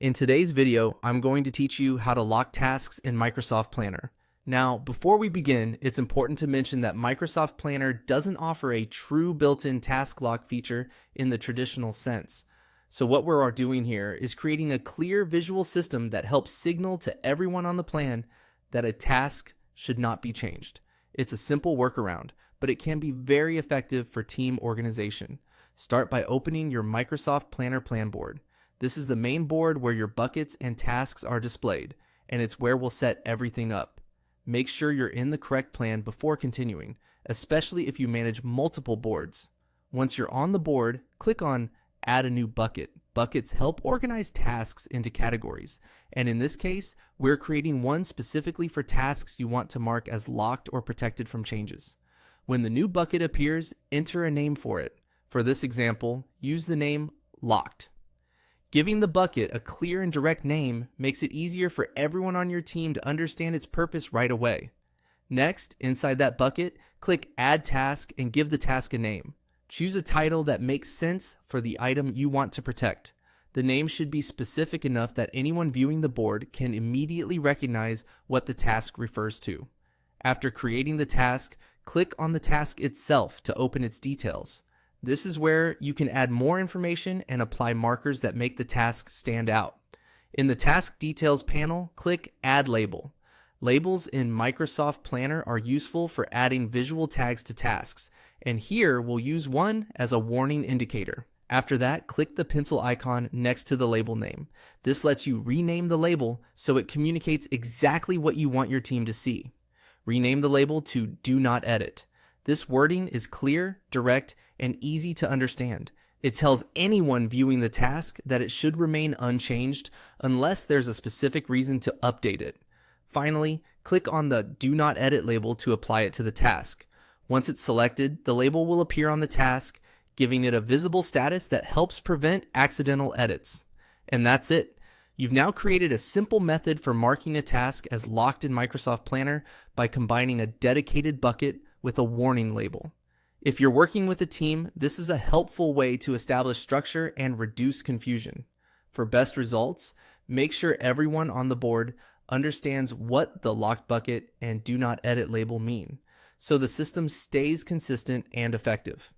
In today's video, I'm going to teach you how to lock tasks in Microsoft Planner. Now, before we begin, it's important to mention that Microsoft Planner doesn't offer a true built-in task lock feature in the traditional sense. So what we're doing here is creating a clear visual system that helps signal to everyone on the plan that a task should not be changed. It's a simple workaround, but it can be very effective for team organization. Start by opening your Microsoft Planner plan board. This is the main board where your buckets and tasks are displayed, and it's where we'll set everything up. Make sure you're in the correct plan before continuing, especially if you manage multiple boards. Once you're on the board, click on Add a new bucket. Buckets help organize tasks into categories, and in this case, we're creating one specifically for tasks you want to mark as locked or protected from changes. When the new bucket appears, enter a name for it. For this example, use the name Locked. Giving the bucket a clear and direct name makes it easier for everyone on your team to understand its purpose right away. Next, inside that bucket, click Add Task and give the task a name. Choose a title that makes sense for the item you want to protect. The name should be specific enough that anyone viewing the board can immediately recognize what the task refers to. After creating the task, click on the task itself to open its details. This is where you can add more information and apply markers that make the task stand out. In the Task Details panel, click Add Label. Labels in Microsoft Planner are useful for adding visual tags to tasks, and here we'll use one as a warning indicator. After that, click the pencil icon next to the label name. This lets you rename the label so it communicates exactly what you want your team to see. Rename the label to Do Not Edit. This wording is clear, direct, and easy to understand. It tells anyone viewing the task that it should remain unchanged unless there's a specific reason to update it. Finally, click on the Do Not Edit label to apply it to the task. Once it's selected, the label will appear on the task, giving it a visible status that helps prevent accidental edits. And that's it. You've now created a simple method for marking a task as locked in Microsoft Planner by combining a dedicated bucket with a warning label. If you're working with a team, this is a helpful way to establish structure and reduce confusion. For best results, make sure everyone on the board understands what the locked bucket and do not edit label mean, so the system stays consistent and effective.